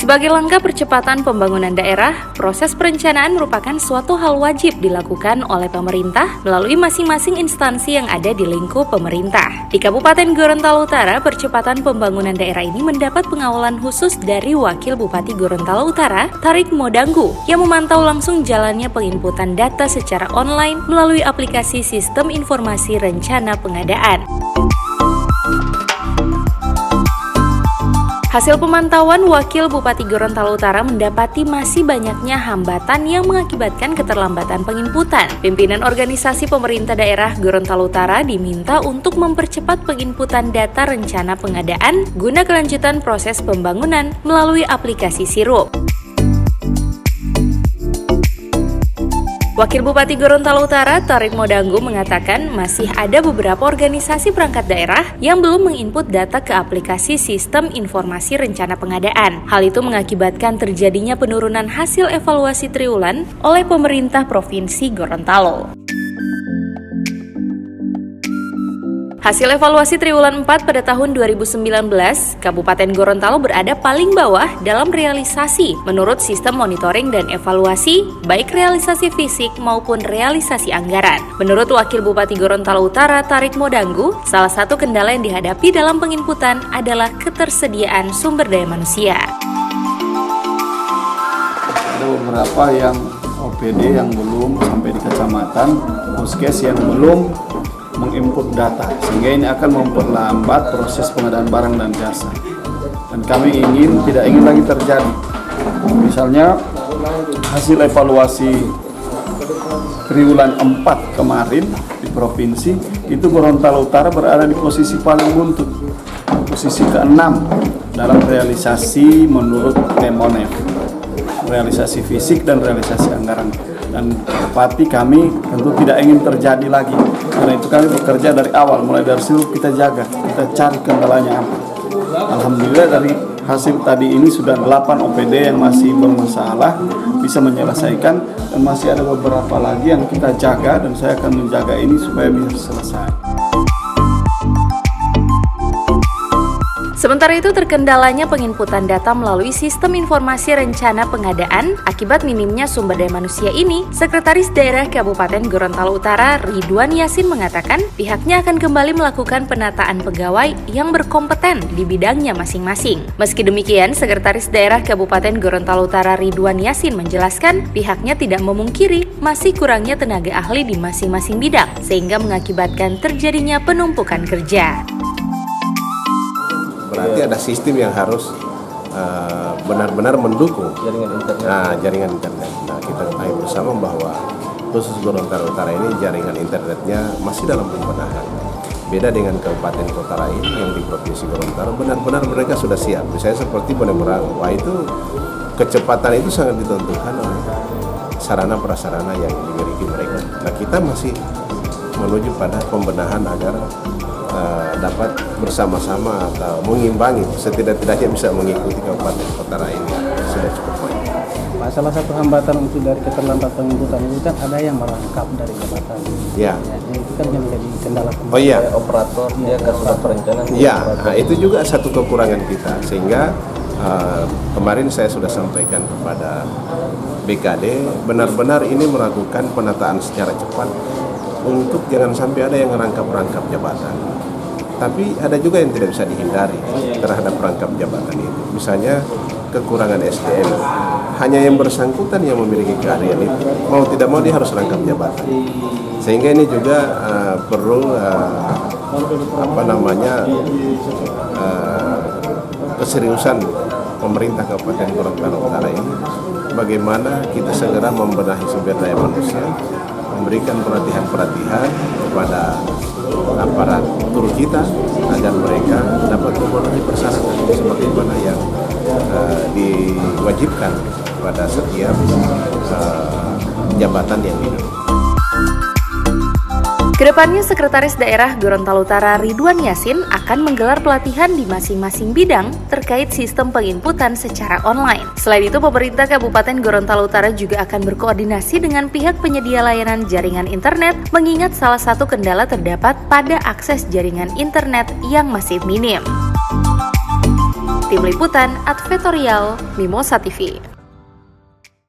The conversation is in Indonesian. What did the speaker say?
Sebagai langkah percepatan pembangunan daerah, proses perencanaan merupakan suatu hal wajib dilakukan oleh pemerintah melalui masing-masing instansi yang ada di lingkup pemerintah. Di Kabupaten Gorontalo Utara, percepatan pembangunan daerah ini mendapat pengawalan khusus dari Wakil Bupati Gorontalo Utara, Tarik Modanggu, yang memantau langsung jalannya penginputan data secara online melalui aplikasi Sistem Informasi Rencana Pengadaan. Hasil pemantauan Wakil Bupati Gorontalo Utara mendapati masih banyaknya hambatan yang mengakibatkan keterlambatan penginputan. Pimpinan organisasi pemerintah daerah Gorontalo Utara diminta untuk mempercepat penginputan data rencana pengadaan guna kelanjutan proses pembangunan melalui aplikasi Sirup. Wakil Bupati Gorontalo Utara, Tarik Modanggu, mengatakan masih ada beberapa organisasi perangkat daerah yang belum menginput data ke aplikasi Sistem Informasi Rencana Pengadaan. Hal itu mengakibatkan terjadinya penurunan hasil evaluasi triwulan oleh pemerintah Provinsi Gorontalo. Hasil evaluasi triwulan 4 pada tahun 2019, Kabupaten Gorontalo berada paling bawah dalam realisasi menurut sistem monitoring dan evaluasi, baik realisasi fisik maupun realisasi anggaran. Menurut Wakil Bupati Gorontalo Utara, Tarik Modanggu, salah satu kendala yang dihadapi dalam penginputan adalah ketersediaan sumber daya manusia. Ada beberapa yang OPD yang belum sampai di kecamatan, puskes yang belum menginput data, sehingga ini akan memperlambat proses pengadaan barang dan jasa. Dan kami tidak ingin lagi terjadi. Misalnya hasil evaluasi triwulan 4 kemarin di provinsi itu Gorontalo Utara berada di posisi paling buntut, posisi ke-6 dalam realisasi menurut Kemonef, realisasi fisik dan realisasi anggaran. Dan Bupati kami tentu tidak ingin terjadi lagi. Karena itu kami bekerja dari awal, mulai dari Sirup kita jaga, kita cari kendalanya apa. Alhamdulillah dari hasil tadi ini sudah 8 OPD yang masih bermasalah, bisa menyelesaikan, dan masih ada beberapa lagi yang kita jaga, dan saya akan menjaga ini supaya bisa selesai. Sementara itu, terkendalanya penginputan data melalui Sistem Informasi Rencana Pengadaan akibat minimnya sumber daya manusia ini, Sekretaris Daerah Kabupaten Gorontalo Utara, Ridwan Yasin, mengatakan pihaknya akan kembali melakukan penataan pegawai yang berkompeten di bidangnya masing-masing. Meski demikian, Sekretaris Daerah Kabupaten Gorontalo Utara, Ridwan Yasin, menjelaskan pihaknya tidak memungkiri masih kurangnya tenaga ahli di masing-masing bidang, sehingga mengakibatkan terjadinya penumpukan kerja. Berarti ada sistem yang harus benar-benar mendukung jaringan internet. Nah, kita ketahui bersama bahwa khusus Gorontalo Utara ini jaringan internetnya masih dalam pembenahan. Beda dengan kabupaten kota lain yang di Provinsi Gorontalo, benar-benar mereka sudah siap. Misalnya seperti Bonemerang, wah itu kecepatan itu sangat ditentukan oleh sarana prasarana yang dimiliki mereka. Nah, kita masih menuju pada pembenahan agar dapat bersama-sama atau mengimbangi, setidak-tidaknya bisa mengikuti kabupaten kota lain sudah cukup baik. Pak, salah satu hambatan untuk dari keterlambatan penginputan itu kan ada yang merangkap dari jabatan. Ya. Itu kan yang menjadi kendala. Oh iya. Operator dia kan sudah perencanaan. Ya, nah, itu juga satu kekurangan kita, sehingga kemarin saya sudah sampaikan kepada BKD benar-benar ini melakukan penataan secara cepat untuk jangan sampai ada yang merangkap-rangkap jabatan. Tapi ada juga yang tidak bisa dihindari terhadap rangkap jabatan itu. Misalnya kekurangan SDM. Hanya yang bersangkutan yang memiliki keahlian itu. Mau tidak mau dia harus rangkap jabatan. Sehingga ini juga perlu keseriusan pemerintah Kabupaten Gorontalo Utara ini. Bagaimana kita segera membenahi sumber daya manusia, memberikan pelatihan-pelatihan kepada aparatur kita agar mereka dapat memenuhi persyaratan sebagaimana yang diwajibkan pada setiap jabatan yang dimiliki. Kedepannya, Sekretaris Daerah Gorontalo Utara, Ridwan Yasin, akan menggelar pelatihan di masing-masing bidang terkait sistem penginputan secara online. Selain itu, pemerintah Kabupaten Gorontalo Utara juga akan berkoordinasi dengan pihak penyedia layanan jaringan internet, mengingat salah satu kendala terdapat pada akses jaringan internet yang masih minim. Tim Liputan Advertorial Mimosa TV.